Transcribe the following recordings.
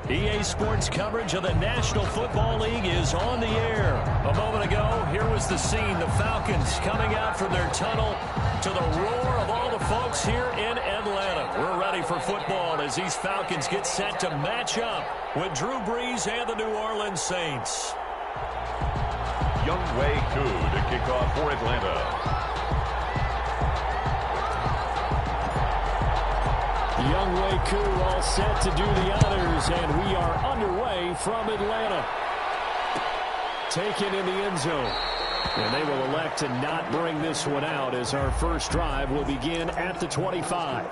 EA Sports coverage of the National Football League is on the air. A moment ago, here was the scene. The Falcons coming out from their tunnel to the roar of all the folks here in Atlanta. We're ready for football as these Falcons get set to match up with Drew Brees and the New Orleans Saints. Younghoe Koo to kick off for Atlanta. Younghoe Koo all set to do the honors, and we are underway from Atlanta. Taken in the end zone. And they will elect to not bring this one out as our first drive will begin at the 25.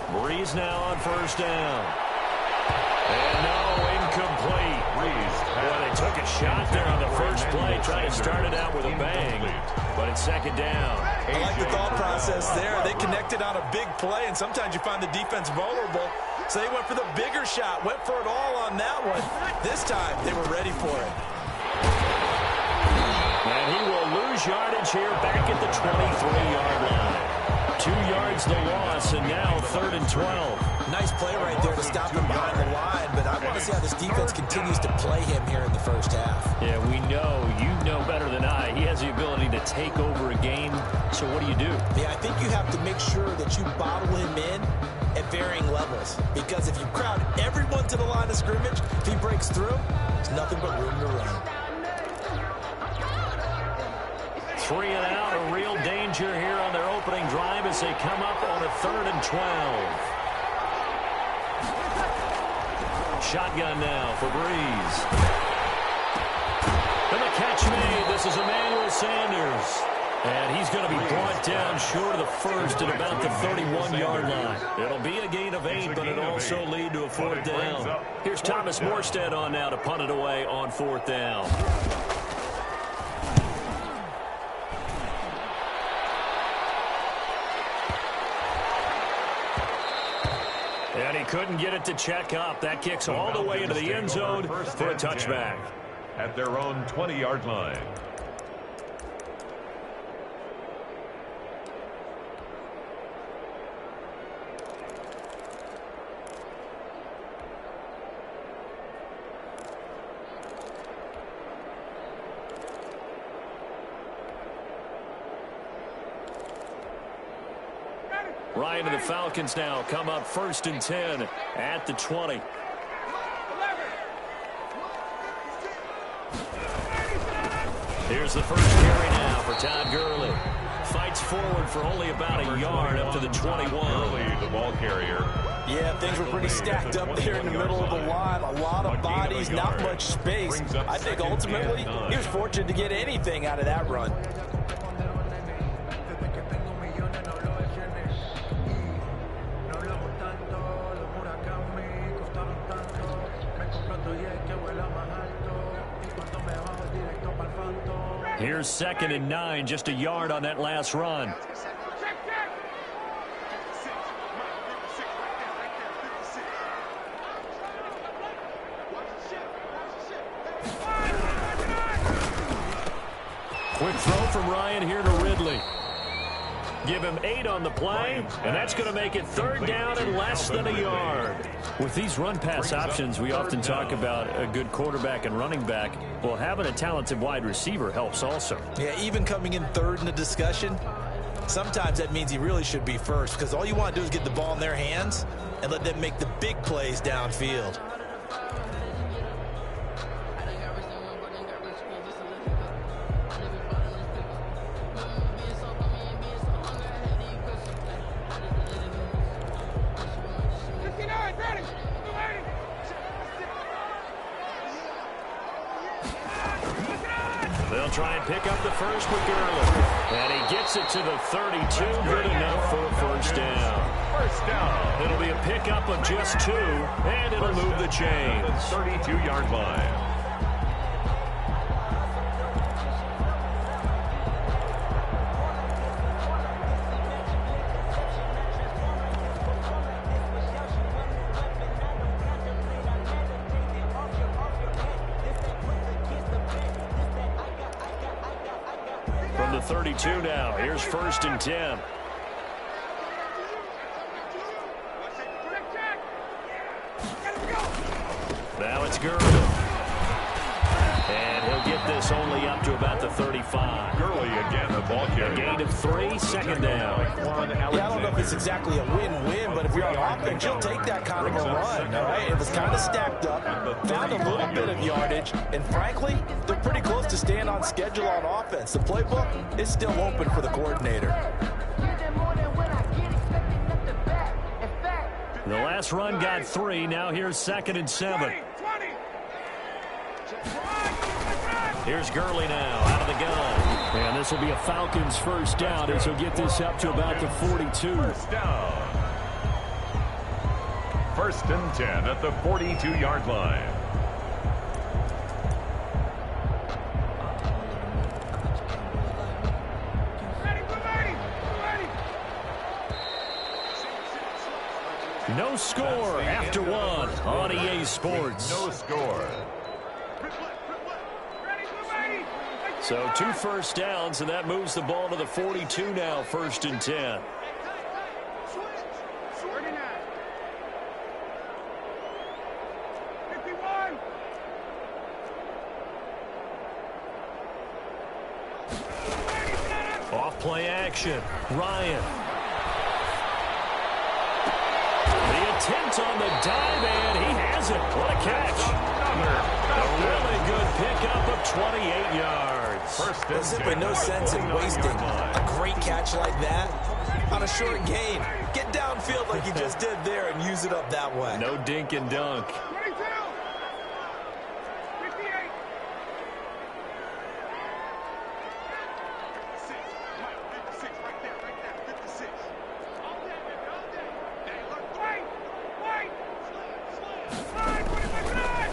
Brees now on first down. And no, incomplete. Boy, they took a shot there on the first play, trying to start it out with a bang, but it's second down. I like the thought process there. They connected on a big play, and sometimes you find the defense vulnerable, so they went for the bigger shot, went for it all on that one. This time, they were ready for it. And he will lose yardage here back at the 23-yard line. 2 yards the loss, and now 3rd and 12. Nice play right there to stop him behind the line, but I want to see how this defense continues to play him here in the first half. Yeah, we know, you know better than I, he has the ability to take over a game, so what do you do? Yeah, I think you have to make sure that you bottle him in at varying levels, because if you crowd everyone to the line of scrimmage, if he breaks through, there's nothing but room to run. 3 and out, a real danger here on their opening drive as they come up on a 3rd and 12. Shotgun now for Brees. And the catch made. This is Emmanuel Sanders. And he's going to be brought down short of the first at about the 31-yard line. It'll be a gain of 8, but it'll also lead to a 4th down. Here's Thomas Morstead on now to punt it away on 4th down. And he couldn't get it to check up. That kicks all the way into the end zone for a touchback. At their own 20-yard line. Ryan and the Falcons now come up 1st and 10 at the 20. Here's the first carry now for Todd Gurley. Fights forward for only about a yard up to the 21. Gurley, the ball carrier. Yeah, things were pretty stacked up there in the middle of the line. A lot of bodies, not much space. I think ultimately he was fortunate to get anything out of that run. Here's 2nd and 9, just a yard on that last run. Quick throw from Ryan here to Ridley. Give him 8 on the play, and that's going to make it 3rd down and less than a yard. With these run-pass options, we often talk about a good quarterback and running back. Well, having a talented wide receiver helps also. Yeah, even coming in 3rd in the discussion, sometimes that means he really should be first, because all you want to do is get the ball in their hands and let them make the big plays downfield. They'll try and pick up the first with Gurley. And he gets it to the 32. Good enough for a first down. First down. It'll be a pickup of just 2, and it'll move the chains. 32-yard line. From the 32 now, here's 1st and 10. Now it's Gurley. And he'll get this only up to about the 35. Gurley again, the ball carrier. A gain of 3, second down. Yeah, I don't know if it's exactly a win-win, but if you're on offense, you'll take that kind of a run, all right? It was kind of stacked up, found a little bit of yardage, and frankly, they're pretty close to staying on schedule on offense. The playbook is still open for the coordinator. The last run got 3. Now here's 2nd and 7. Here's Gurley now out of the gun. And this will be a Falcons first down as he'll get this up to about the 42. First down. 1st and 10 at the 42-yard line. No score after 1 on EA Sports. No score. So 2 first downs, and that moves the ball to the 42 now, 1st and 10. Off play action. Ryan. The attempt on the dive, and he has it. What a catch. A really good pickup of 28 yards. There's simply no sense in wasting a great catch like that on a short gain. Get downfield like you just did there and use it up that way. No dink and dunk.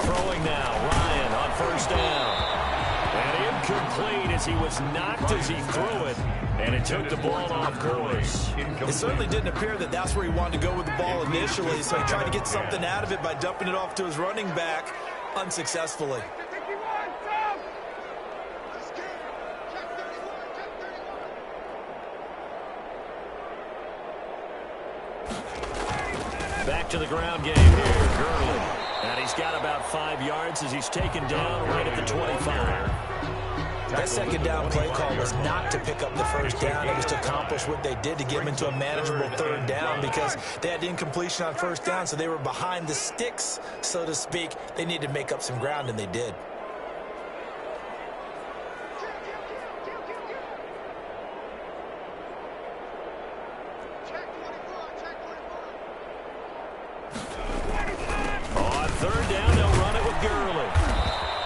Throwing now, Ryan on first down. And incomplete as he was knocked as he threw it. And it took the ball off course. It certainly didn't appear that that's where he wanted to go with the ball initially, so he tried to get something out of it by dumping it off to his running back unsuccessfully. Back to the ground game here, Gurley. And he's got about 5 yards as he's taken down right at the 25. That second down play call was not to pick up the first down. It was to accomplish what they did to get him into a manageable 3rd down because they had incompletion on first down, so they were behind the sticks, so to speak. They needed to make up some ground, and they did. On 3rd down, they'll run it with Gurley.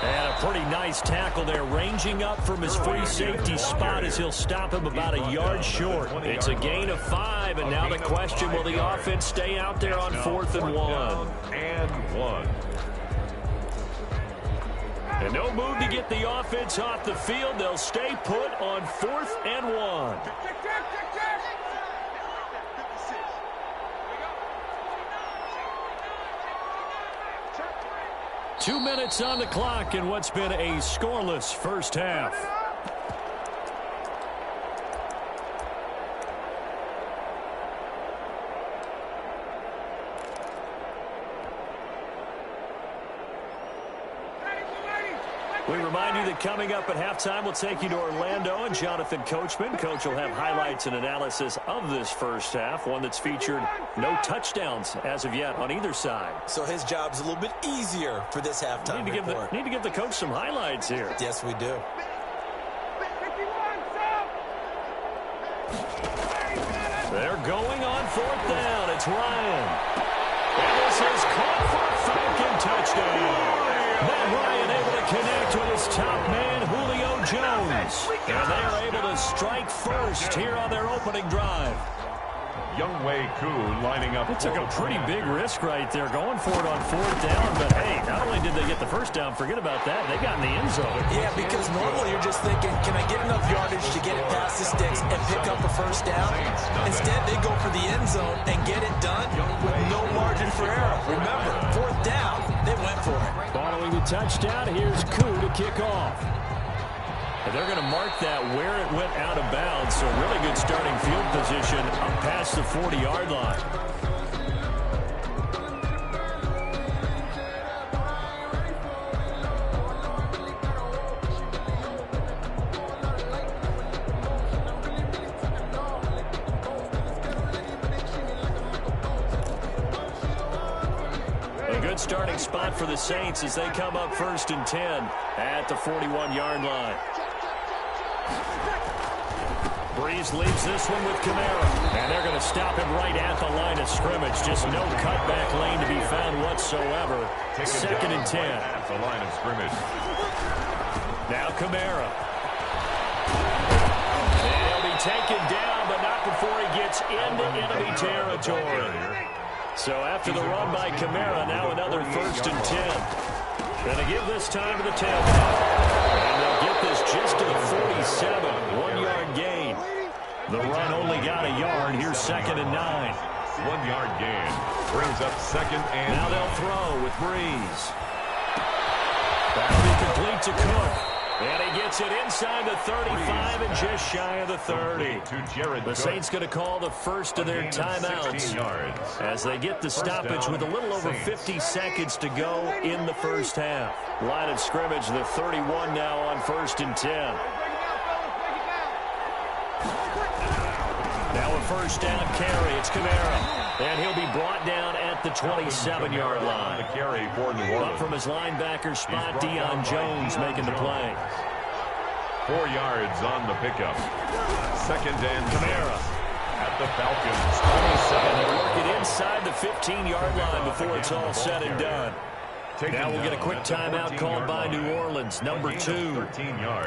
And a pretty nice tackle there, ranging up from his free safety spot as he'll stop him about a yard short. It's a gain of 5, and now the question, will the offense stay out there on 4th and 1? And 1. And no move to get the offense off the field. They'll stay put on 4th and 1. 2 minutes on the clock in what's been a scoreless first half. We remind you that coming up at halftime, we'll take you to Orlando and Jonathan Coachman. Coach will have highlights and analysis of this first half, one that's featured no touchdowns as of yet on either side. So his job's a little bit easier for this halftime report. Need to give the coach some highlights here. Yes, we do. They're going on 4th down. It's Ryan. And this is caught for a Falcon touchdown. Matt Ryan able to connect with his top man, Julio Jones. And they are able to strike first here on their opening drive. Youngwei Koo lining up. They took a pretty big risk right there, going for it on 4th down. But, hey, not only did they get the first down, forget about that, they got in the end zone. Yeah, because normally you're just thinking, can I get enough yardage to get it past the sticks and pick up a first down? Instead, they go for the end zone and get it done with no margin for error. Remember, 4th down, they went for it. Following the touchdown, here's Koo to kick off. And they're going to mark that where it went out of bounds, so really good starting field position up past the 40-yard line. A good starting spot for the Saints as they come up 1st and 10 at the 41-yard line. Breeze leaves this one with Kamara. And they're going to stop him right at the line of scrimmage. Just no cutback lane to be found whatsoever. 2nd and 10. At the line of scrimmage. Now Kamara. And he'll be taken down, but not before he gets into enemy territory. So after the run by Kamara, now another 1st and 10. Going to give this time to the tailback. And they'll get this just to the 47. 1-yard gain. The run only got a yard. Here's 2nd and 9. 1-yard gain. Brings up 2nd and... Now they'll throw with Breeze. That'll be complete to Cook. And he gets it inside the 35 and just shy of the 30. The Saints going to call the first of their timeouts as they get the stoppage with a little over 50 seconds to go in the first half. Line of scrimmage, the 31 now on 1st and 10. Now a first down carry. It's Kamara. And he'll be brought down at the 27-yard line. The carry for New Orleans. Up from his linebacker spot, Deion Jones making the play. 4 yards on the pickup. 2nd and Kamara. At the Falcons. 27. And they work it inside the 15-yard line before it's all said and done. Now we'll get a quick timeout called by New Orleans, number 2,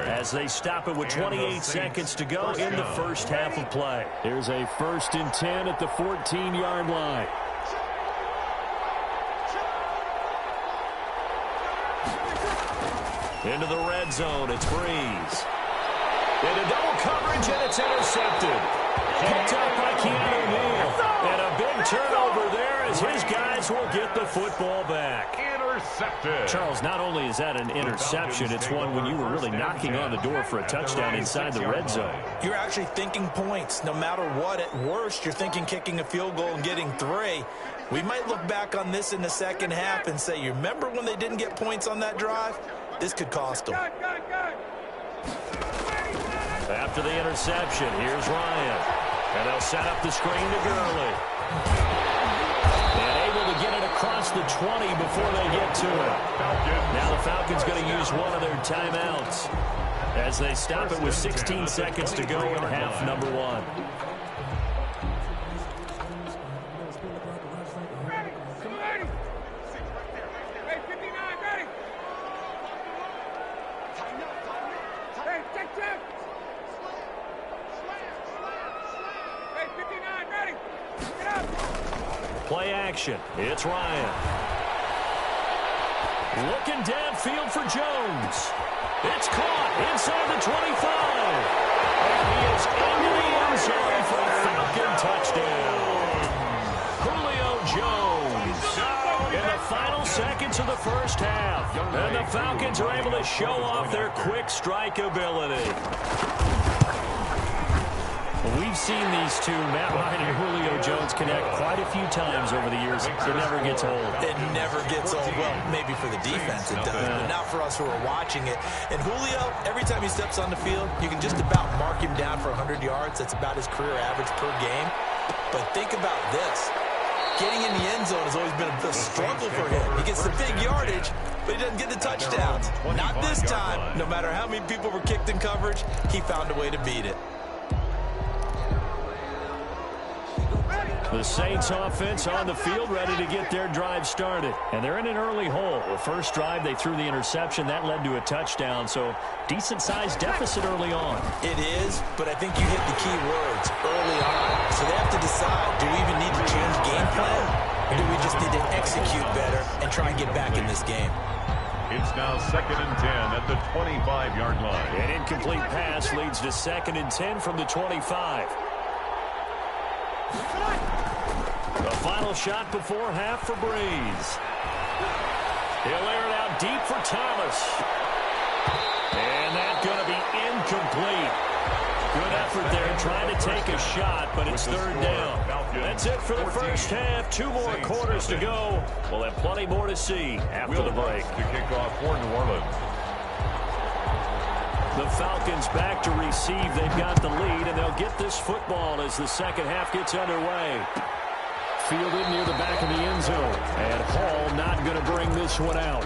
as they stop it with 28 seconds to go in the first half of play. Here's a 1st and 10 at the 14-yard line. Into the red zone, it's Breeze. Into double coverage, and it's intercepted. Picked up by Keanu Neal. And a big turnover there as his guys will get the football back. Intercepted. Charles, not only is that an interception, it's one when you were really knocking on the door for a touchdown inside the red zone. You're actually thinking points. No matter what, at worst, you're thinking kicking a field goal and getting 3. We might look back on this in the second half and say, you remember when they didn't get points on that drive? This could cost them. After the interception, here's Ryan. And they'll set up the screen to Gurley. And able to get it across the 20 before they get to it. Now the Falcons going to use one of their timeouts as they stop it with 16 seconds to go in half number 1. Play action. It's Ryan. Looking downfield for Jones. It's caught inside the 25. And he is into the end zone for a Falcon touchdown. Julio Jones. In the final seconds of the first half. And the Falcons are able to show off their quick strike ability. We've seen these two, Matt Ryan and Julio Jones, connect quite a few times over the years. It never gets old. It never gets old. Well, maybe for the defense it does, but not for us who are watching it. And Julio, every time he steps on the field, you can just about mark him down for 100 yards. That's about his career average per game. But think about this. Getting in the end zone has always been a struggle for him. He gets the big yardage, but he doesn't get the touchdowns. Not this time. No matter how many people were kicked in coverage, he found a way to beat it. The Saints offense on the field, ready to get their drive started. And they're in an early hole. The first drive, they threw the interception. That led to a touchdown, so decent-sized deficit early on. It is, but I think you hit the key words early on. So they have to decide, do we even need to change game plan, or do we just need to execute better and try and get back in this game? It's now 2nd and 10 at the 25-yard line. An incomplete pass leads to 2nd and 10 from the 25. The final shot before half for Breeze. He'll air it out deep for Thomas. And that's going to be incomplete. Good effort there trying to take a shot, but it's 3rd down. That's it for the first half. 2 more quarters to go. We'll have plenty more to see after the break. To kick off for New Orleans. The Falcons back to receive. They've got the lead, and they'll get this football as the second half gets underway. Fielded near the back of the end zone. And Hall not going to bring this one out.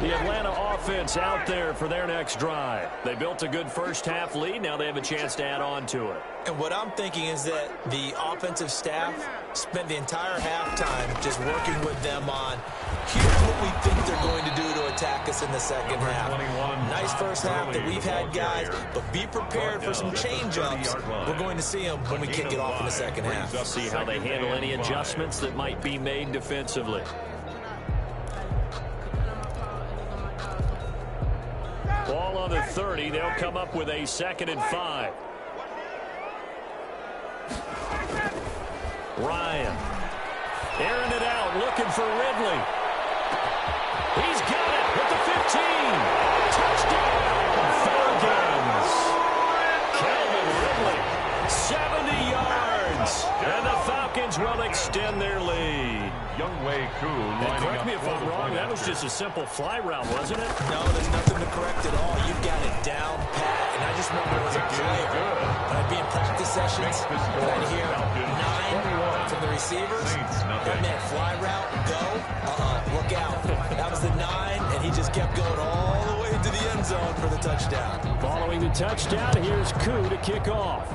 The Atlanta offense out there for their next drive. They built a good first half lead. Now they have a chance to add on to it. And what I'm thinking is that the offensive staff spent the entire halftime just working with them on, here's what we think they're going to do to attack us in the second half. Nice first half that we've had, guys, but be prepared for some change-ups. We're going to see them when we kick it off in the second half. See how they handle any adjustments that might be made defensively. Ball on the 30. They'll come up with a 2nd and 5. Ryan. Airing it out, looking for Ridley. He's got it with the 15. Touchdown, Falcons. Calvin Ridley, 70 yards. And the Falcons will extend their lead. Youngway Koo. Correct me if I'm wrong, that was just a simple fly route, wasn't it? No, there's nothing to correct at all. You've got it down pat. And I just remember as a player, when I'd be in practice sessions, and I'd hear 9 from the receivers, that meant fly route, go, look out. That was the 9, and he just kept going all the way to the end zone for the touchdown. Following the touchdown, here's Koo to kick off.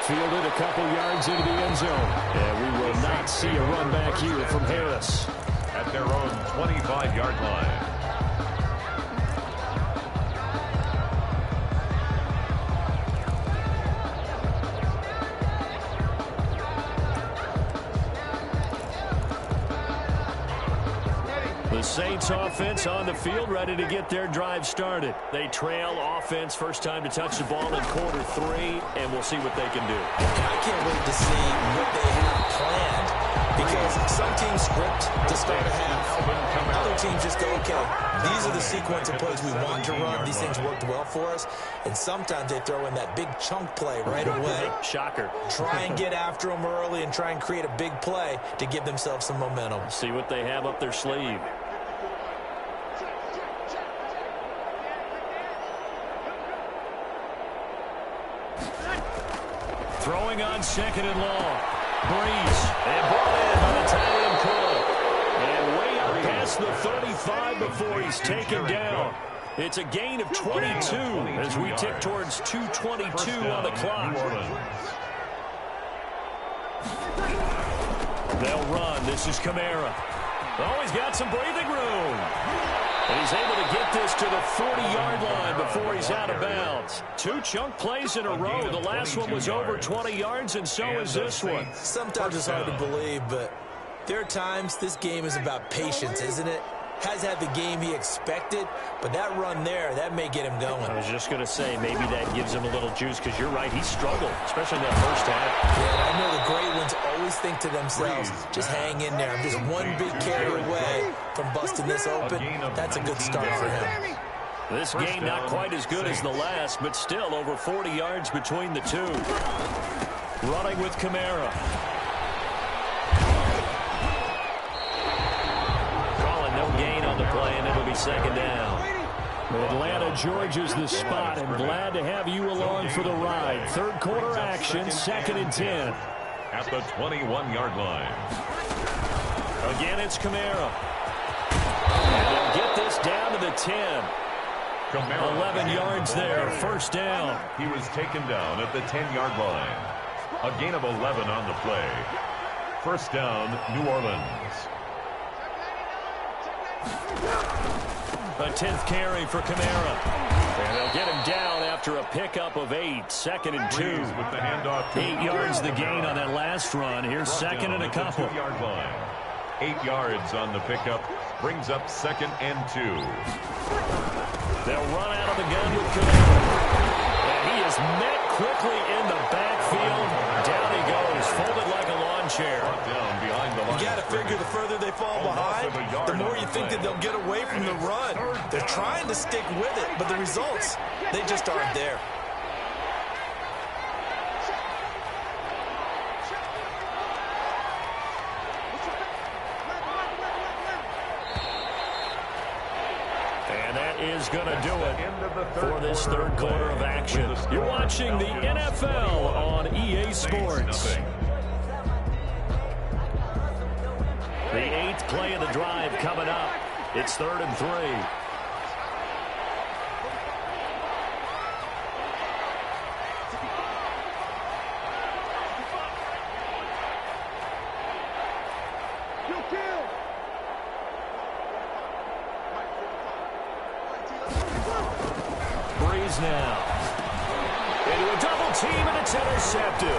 Fielded a couple yards into the end zone. And we will not see a run back here from Harris. At their own 25-yard line. The Saints offense on the field, ready to get their drive started. They trail offense, first time to touch the ball in quarter 3, and we'll see what they can do. I can't wait to see what they have planned, because some teams script to start a half. Other teams just go, okay, these are the sequence of plays we want to run. These things worked well for us. And sometimes they throw in that big chunk play right away. Shocker. Try and get after them early and try and create a big play to give themselves some momentum. See what they have up their sleeve. Throwing on 2nd and long. Breeze. And brought in by the tight end Cole. And way up past the 35 before he's taken down. It's a gain of 22 as we tick towards 2:22 on the clock. They'll run. This is Kamara. Oh, he's got some breathing room. And he's able to get this to the 40-yard line before he's out of bounds. 2 chunk plays in a row. The last one was over 20 yards, and so is this one. Sometimes it's hard to believe, but there are times this game is about patience, isn't it? Has had the game he expected, but that run there, that may get him going. I was just going to say, maybe that gives him a little juice, because you're right, he struggled, especially in that first half. Yeah, and I know the great ones always think to themselves, just hang in there. I'm just one big carry away from busting this open. That's a good start for him. This game not quite as good as the last, but still over 40 yards between the two. Running with Kamara. No gain on the play, and it'll be 2nd down. Atlanta, Georgia's the spot, and glad to have you along for the ride. 3rd quarter action, 2nd and 10. At the 21-yard line. Again, it's Kamara. And they'll get this down to the 10. 11 yards there, first down. He was taken down at the 10-yard line. A gain of 11 on the play. First down, New Orleans. A 10th carry for Kamara. And they'll get him down after a pickup of 8. Second and 2. With the handoff 8 yards the gain on that last run. Here's second and a couple. 2-yard line. 8 yards on the pickup. Brings up second and 2. They'll run out of the gun with Kamara. And he is met quickly in the backfield. Down he goes, folded like a lawn chair. You got to figure the further they fall behind, the more you think that they'll get away from the run. They're trying to stick with it, but the results, they just aren't there. And that is going to do it for this third quarter of action. You're watching the NFL on EA Sports. The 8th play of the drive coming up. It's 3rd and 3. Breeze now. Into a double team, and it's intercepted.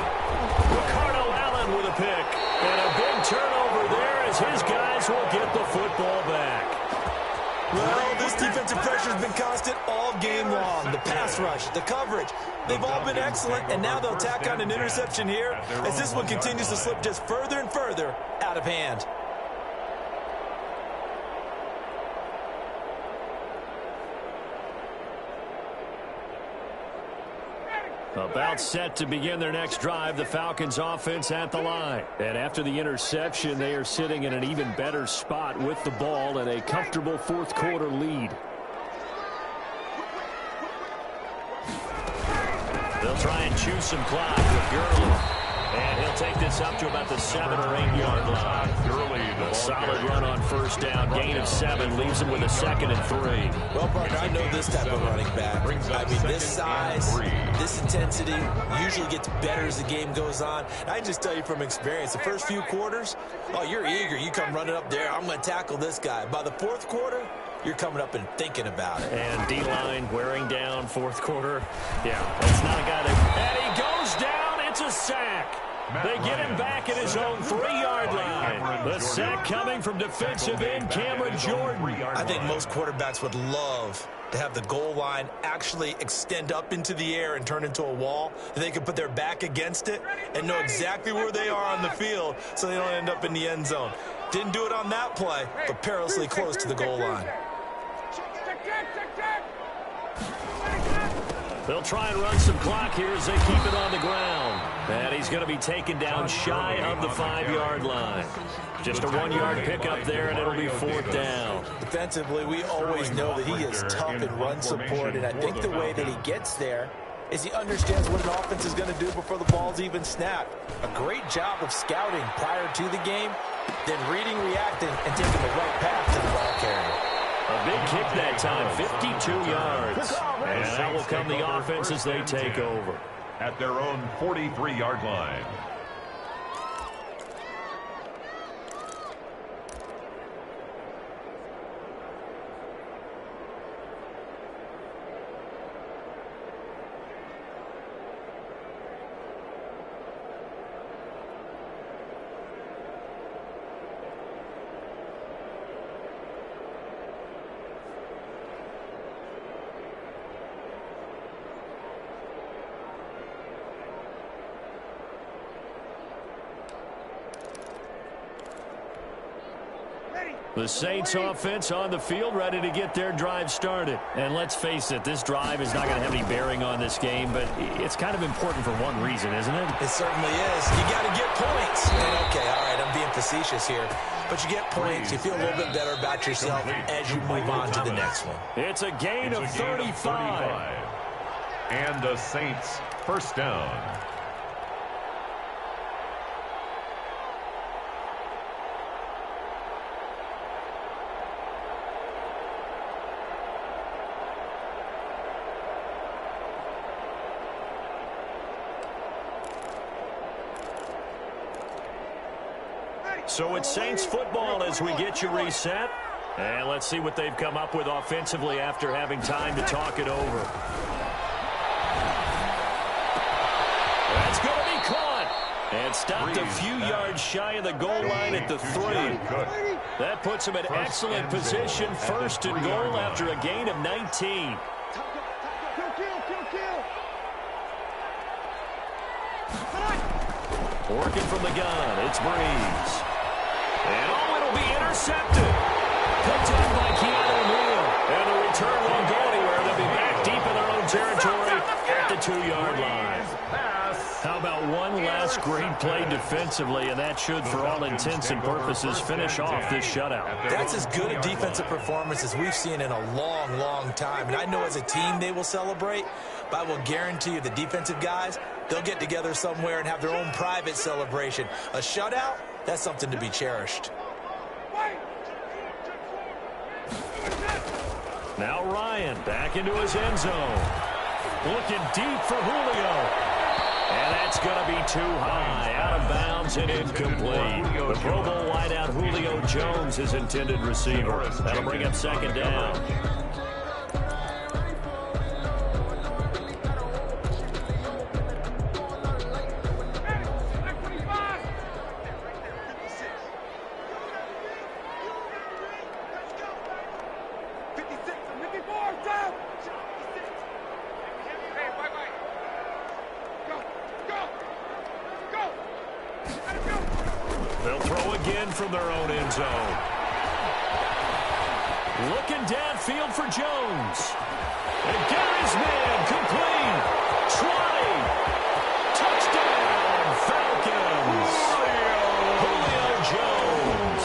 Ricardo Allen with a pick. And a big turnover there as his guys will get the football back. Well, this defensive pressure has been constant all game long. The pass rush, the coverage, they've all been excellent, and now they'll tack on an interception here as this one continues to slip just further and further out of hand. About set to begin their next drive, the Falcons offense at the line. And after the interception, they are sitting in an even better spot with the ball and a comfortable fourth quarter lead. They'll try and choose some clock with Gurley. And he'll take this up to about the 7 or 8 yard line. A solid run on first down. Gain of 7 leaves him with a 2nd and 3. Well, Parker, I know this type of running back. I mean, this size, this intensity usually gets better as the game goes on. I just tell you from experience, the first few quarters, oh, you're eager. You come running up there. I'm going to tackle this guy. By the fourth quarter, you're coming up and thinking about it. And D-line wearing down fourth quarter. Yeah, that's not a guy that... And he goes down. It's a sack. They get him back at his own 3-yard line. The sack coming from defensive end Cameron Jordan. I think most quarterbacks would love to have the goal line actually extend up into the air and turn into a wall. And they can put their back against it and know exactly where they are on the field so they don't end up in the end zone. Didn't do it on that play, but perilously close to the goal line. They'll try and run some clock here as they keep it on the ground. And he's going to be taken down shy of the 5-yard line. Just a 1-yard pickup there, and it'll be 4th down. Defensively, we always know that he is tough in run support, and I think the way that he gets there is he understands what an offense is going to do before the ball's even snapped. A great job of scouting prior to the game, then reading, reacting, and taking the right path to the ball carrier. A big kick that time, 52 yards. And that will come the offense as they take over. At their own 43-yard line. The Saints offense on the field, ready to get their drive started. And let's face it, this drive is not going to have any bearing on this game, but it's kind of important for one reason, isn't it? It certainly is. You got to get points. And okay, all right, I'm being facetious here. But you get points, you feel a little bit better about yourself as you move on to the next one. It's a gain of 35. And the Saints first down. So it's Saints football as we get you reset. And let's see what they've come up with offensively after having time to talk it over. That's going to be caught. And stopped a few yards shy of the goal line at the 3. That puts him in excellent position. First and goal after a gain of 19. Working from the gun, it's Breeze. And it'll be intercepted. Picked up by Keanu Neal. And the return won't go anywhere. They'll be back deep in their own territory at the 2-yard line. How about one last great play defensively, and that should, for all intents and purposes, finish off this shutout. That's as good a defensive performance as we've seen in a long, long time. And I know as a team they will celebrate, but I will guarantee you the defensive guys, they'll get together somewhere and have their own private celebration. A shutout, that's something to be cherished. Now Ryan back into his end zone. Looking deep for Julio. And that's going to be too high, out of bounds and incomplete. The Pro Bowl wideout Julio Jones, his intended receiver. That'll bring up second down. They'll throw again from their own end zone. Looking downfield for Jones. And Gary's man complete. 20. Touchdown, Falcons. Julio Jones.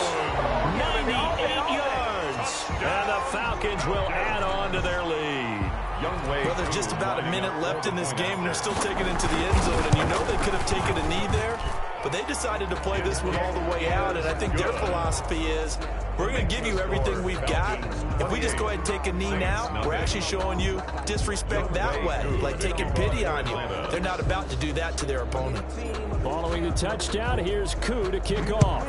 98 yards. And the Falcons will add on to their lead. Well, there's just about a minute left in this game, and they're still taking it into the end zone. And you know they could have taken a knee there, but they decided to play this one all the way out. And I think their philosophy is, we're going to give you everything we've got. If we just go ahead and take a knee now, we're actually showing you disrespect that way, like taking pity on you. They're not about to do that to their opponent. Following the touchdown, here's Koo to kick off.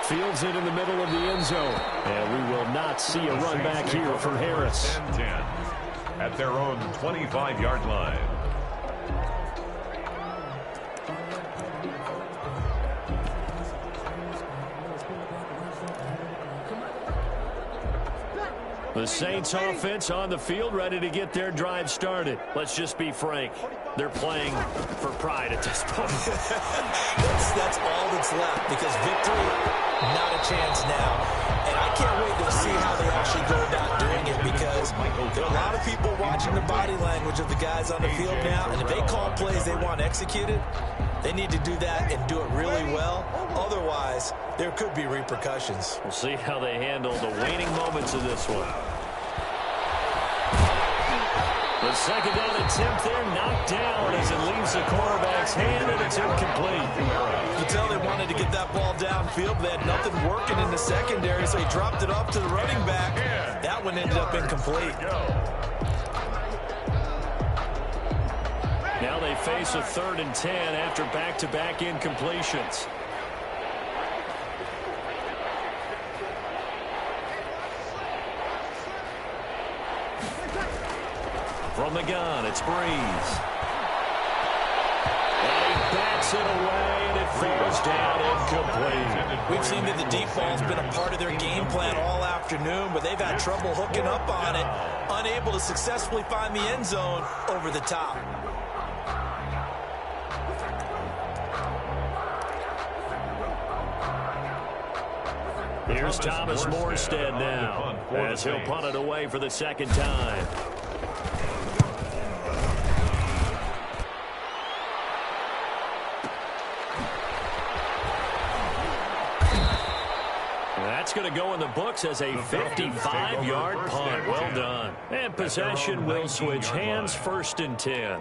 Fields it in the middle of the end zone. And we will not see a run back here from Harris. 10 at their own 25-yard line. The Saints offense on the field, ready to get their drive started. Let's just be frank. They're playing for pride at this point. That's all that's left, because victory, not a chance now. And I can't wait to see how they actually go about doing it, because there are a lot of people watching the body language of the guys on the field now, and if they call plays they want executed, they need to do that and do it really well. Otherwise, there could be repercussions. We'll see how they handle the waning moments of this one. The second down attempt there knocked down as it leaves the quarterback's hand, and it's incomplete. You tell they wanted to get that ball downfield, but they had nothing working in the secondary, so he dropped it off to the running back. That one ended up incomplete. Now they face a 3rd and 10 after back-to-back incompletions. From the gun, it's Breeze. And he bats it away, and it falls down incomplete. We've seen that the deep ball's been a part of their game plan all afternoon, but they've had trouble hooking up on it, unable to successfully find the end zone over the top. Here's Thomas Morstead now, as he'll punt it away for the second time. That's going to go in the books as a 55-yard punt. Well done. And possession will switch hands, 1st and 10.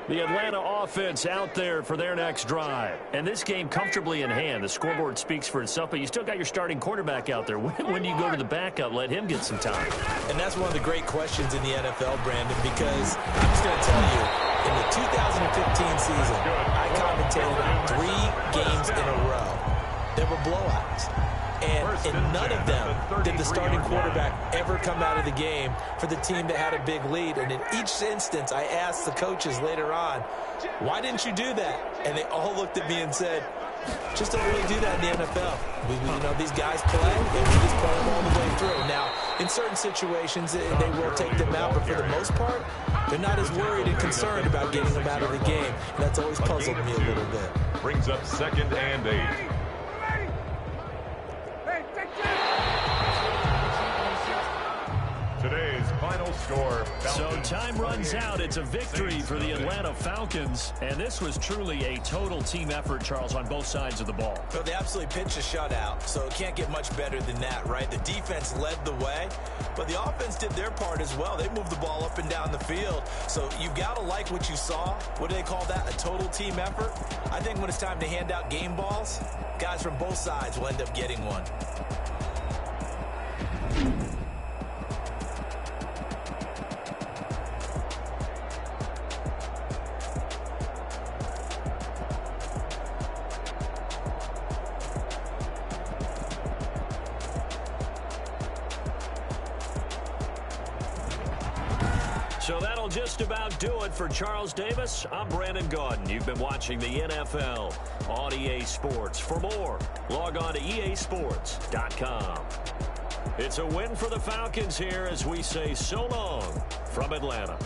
The Atlanta offense out there for their next drive. And this game comfortably in hand. The scoreboard speaks for itself, but you still got your starting quarterback out there. When do you go to the backup, let him get some time? And that's one of the great questions in the NFL, Brandon, because I'm just going to tell you, in the 2015 season, I commentated on 3 games in a row. There were blowouts. And in none of them did the starting quarterback ever come out of the game for the team that had a big lead. And in each instance, I asked the coaches later on, why didn't you do that? And they all looked at me and said, just don't really do that in the NFL. You know, these guys play, and we just play them all the way through. Now, in certain situations, they will take them out, but for the most part, they're not as worried and concerned about getting them out of the game. And that's always puzzled me a little bit. Brings up 2nd and 8. Today's final score. So time runs out. It's a victory for the Atlanta Falcons. And this was truly a total team effort, Charles, on both sides of the ball. So they absolutely pitched a shutout, so it can't get much better than that, right? The defense led the way, but the offense did their part as well. They moved the ball up and down the field. So you've got to like what you saw. What do they call that? A total team effort? I think when it's time to hand out game balls, guys from both sides will end up getting one. So that'll just about do it for Charles Davis. I'm Brandon Gaudin. You've been watching the NFL on EA Sports. For more, log on to easports.com. It's a win for the Falcons here as we say so long from Atlanta.